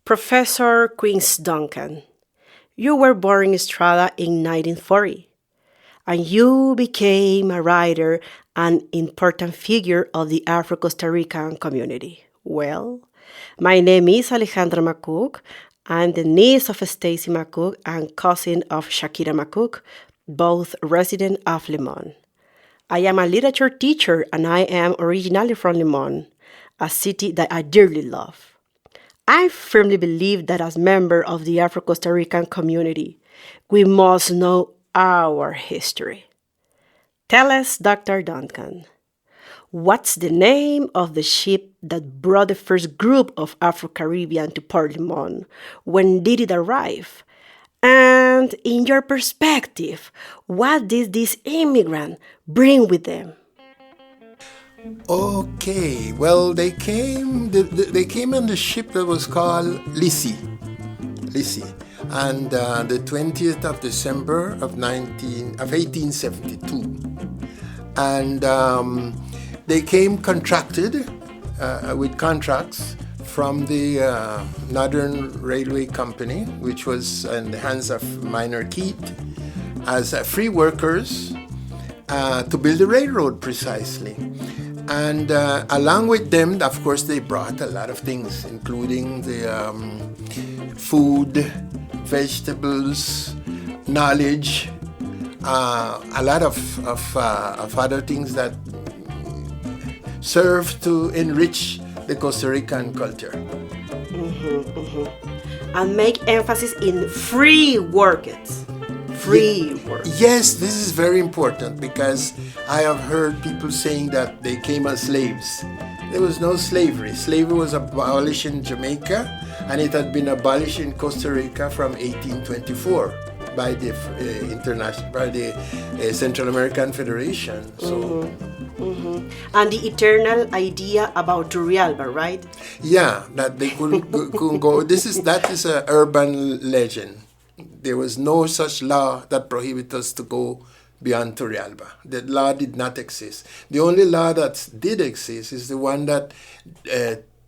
Professor Quince Duncan, you were born in Estrada in 1940, and you became a writer and important figure of the Afro-Costa Rican community. Well, my name is Alejandra Mac Cook. I'm the niece of Stacy Mac Cook and cousin of Shakira Mac Cook, both resident of Limon. I am a literature teacher, and I am originally from Limon, a city that I dearly love. I firmly believe that as member of the Afro-Costa Rican community, we must know our history. Tell us, Dr. Duncan, what's the name of the ship that brought the first group of Afro-Caribbean to Port Limon? When did it arrive? And in your perspective, what did these immigrants bring with them? Okay, well, they came on the ship that was called Lissy, and the 20th of December of 1872, and they came contracted with contracts from the Northern Railway Company, which was in the hands of Minor Keith, as free workers to build the railroad precisely. And along with them, of course, they brought a lot of things, including the food, vegetables, knowledge, a lot of other things that serve to enrich the Costa Rican culture. And make emphasis in free workers. Free work. Yes, this is very important because I have heard people saying that they came as slaves. There was no slavery. Slavery was abolished in Jamaica, and it had been abolished in Costa Rica from 1824 by the Central American Federation. So. And the eternal idea about Turrialba, right? Yeah, that they couldn't go. That is an urban legend. There was no such law that prohibited us to go beyond Turrialba. The law did not exist. The only law that did exist is the one that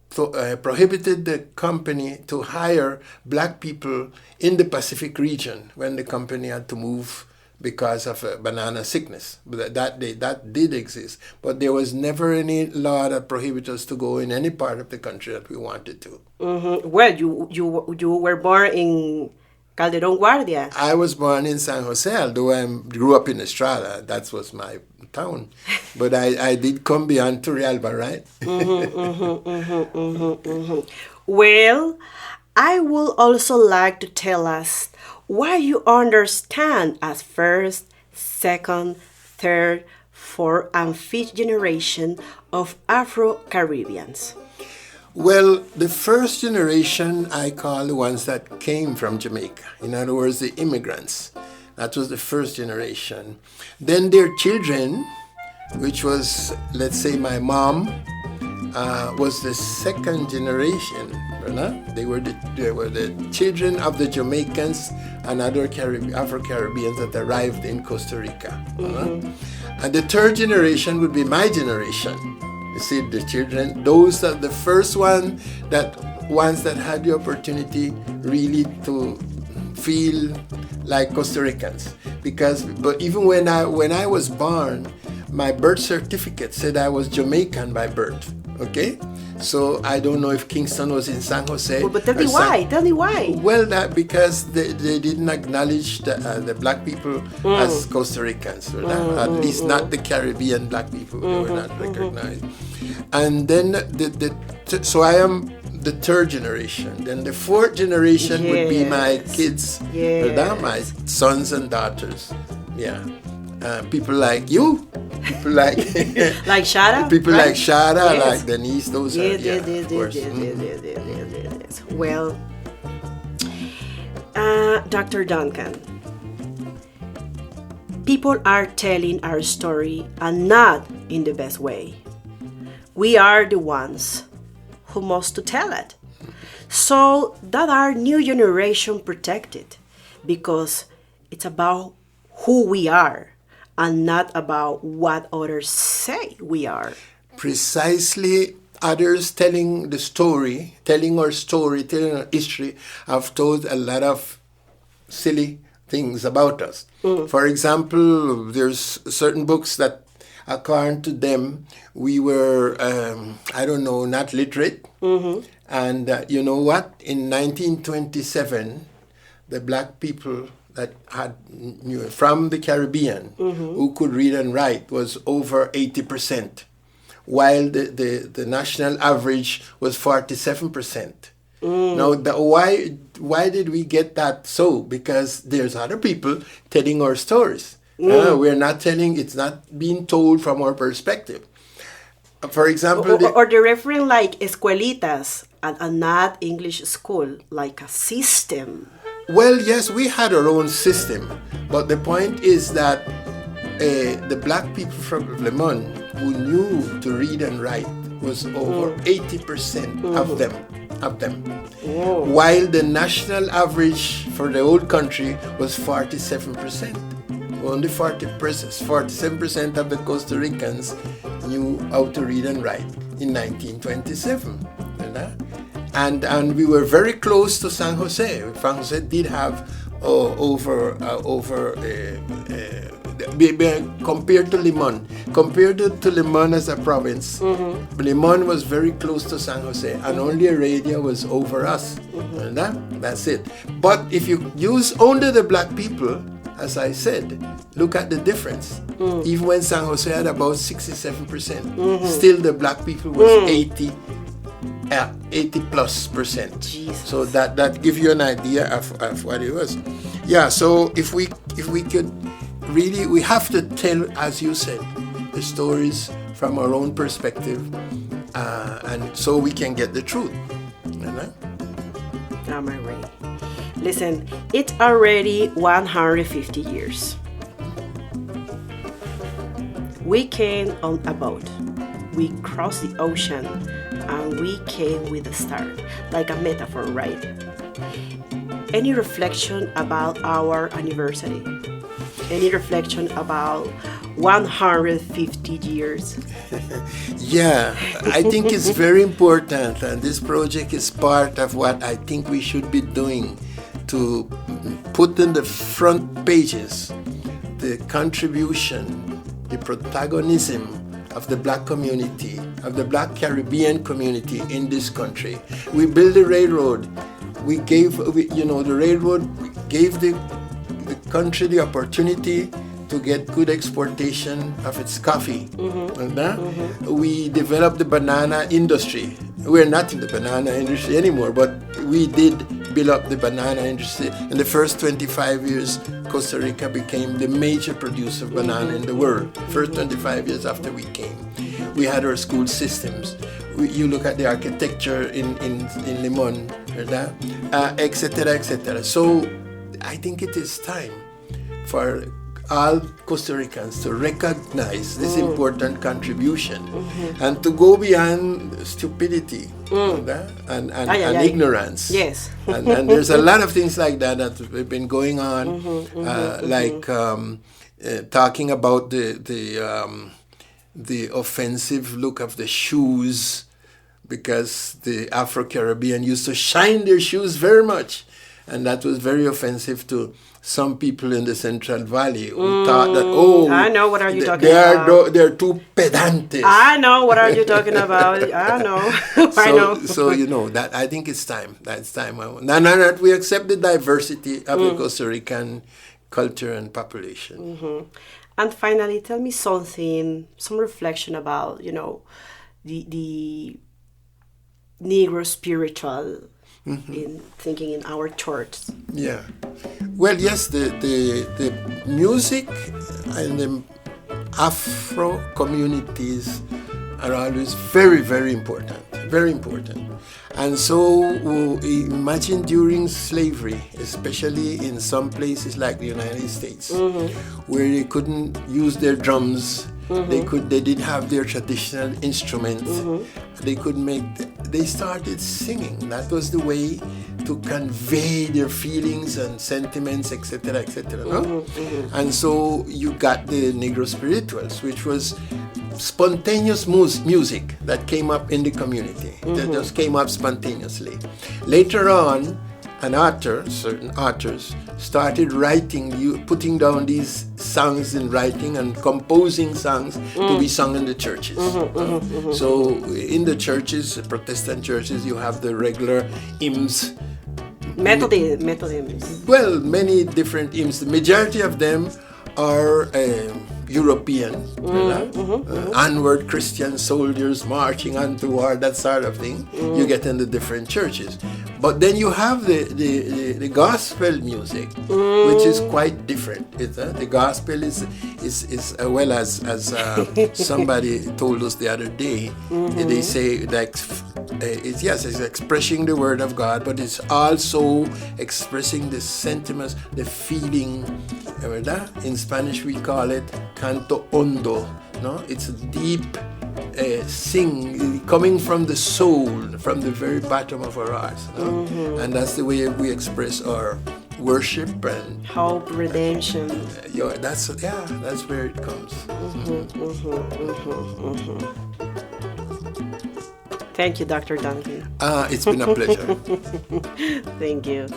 prohibited the company to hire black people in the Pacific region when the company had to move because of banana sickness. That did exist. But there was never any law that prohibited us to go in any part of the country that we wanted to. Well, you were born in Calderón Guardia. I was born in San Jose, although I grew up in Estrada. That was my town. But I did come beyond Turrialba, right? Well, I would also like to tell us why you understand as first, second, third, fourth, and fifth generation of Afro-Caribbeans. Well, the first generation I call the ones that came from Jamaica. In other words, the immigrants. That was the first generation. Then their children, which was, let's say, my mom, was the second generation. They were the children of the Jamaicans and other Afro-Caribbeans that arrived in Costa Rica. And the third generation would be my generation. You see, the children, those are the first ones that had the opportunity really to feel like Costa Ricans. But even when I was born, my birth certificate said I was Jamaican by birth. Okay, so I don't know if Kingston was in San Jose. But tell me why. Tell me why. Well, because they didn't acknowledge the black people as Costa Ricans, at least not the Caribbean black people. They were not recognized. And then so I am the third generation. Then the fourth generation would be my kids, my sons and daughters. Yeah. People like you, people like like Shara, people right? like Shara, Yes. like Denise. Those are Yes. Well, Dr. Duncan, people are telling our story and not in the best way. We are the ones who must to tell it, so that our new generation protected, because it's about who we are and not about what others say we are. Precisely, others telling the story, telling our history, have told a lot of silly things about us. For example, there's certain books that, according to them, we were, not literate. And you know what? In 1927, the black people that had from the Caribbean who could read and write was over 80%, while the national average was 47%. Now, why did we get that so? Because there's other people telling our stories. We're not telling, it's not being told from our perspective. For example... Or they're referring like escuelitas and not English school, like a system. Well, yes, we had our own system. But the point is that the black people from Le Monde who knew to read and write was over 80% of them. While the national average for the whole country was 47%. Only 47% of the Costa Ricans knew how to read and write in 1927. And we were very close to San Jose. San Jose did have compared to Limon. Compared to Limon as a province, Limon was very close to San Jose, and only Heredia was over us. That's it. But if you use only the black people, as I said, look at the difference. Even when San Jose had about 67%, still the black people was 80 plus percent. Jesus. So that gives you an idea of what it was. Yeah, so if we could really, we have to tell, as you said, the stories from our own perspective, and so we can get the truth. I'm ready. Listen, it's already 150 years. We came on a boat. We crossed the ocean, and we came with a star, like a metaphor, right? Any reflection about our anniversary? Any reflection about 150 years? Yeah, I think it's very important, and this project is part of what I think we should be doing, to put in the front pages the contribution, the protagonism of the black community, of the black Caribbean community in this country. We built the railroad. The railroad gave the country the opportunity to get good exportation of its coffee. We developed the banana industry. We're not in the banana industry anymore, but we did build up the banana industry. In the first 25 years, Costa Rica became the major producer of banana in the world. First 25 years after we came. We had our school systems. You look at the architecture in Limon, etc., etc. So I think it is time for all Costa Ricans to recognize this important contribution and to go beyond stupidity and ignorance. Yes. and there's a lot of things like that have been going on, talking about the offensive look of the shoes, because the Afro-Caribbean used to shine their shoes very much, and that was very offensive to some people in the Central Valley who thought that, I know what are you talking about. They're too pedantic. I know what are you talking about. I know. I know. So that I think it's time. That's time. Now that we accept the diversity of the Costa Rican culture and population. And finally, tell me some reflection about the Negro spiritual. In thinking in our church. Yeah. Well, yes, the music and the Afro communities are always very, very important. Very important. And so imagine during slavery, especially in some places like the United States, where they couldn't use their drums. They did have their traditional instruments. They started singing. That was the way to convey their feelings and sentiments, etc., etc. And so you got the Negro spirituals, which was spontaneous music that came up in the community. That just came up spontaneously. Later on, certain authors started writing, putting down these songs in writing and composing songs to be sung in the churches. So in the churches, Protestant churches, you have the regular hymns. Methodism. Well, many different hymns. The majority of them are European, onward Christian soldiers marching on to war, that sort of thing. You get in the different churches. But then you have the gospel music, which is quite different. The gospel is well, as somebody told us the other day, they say that it's expressing the word of God, but it's also expressing the sentiments, the feeling. In Spanish we call it canto hondo. No, it's a deep sing coming from the soul, from the very bottom of our hearts. No? And that's the way we express our worship and hope, redemption. That's where it comes. Thank you, Dr. Duncan. It's been a pleasure. Thank you.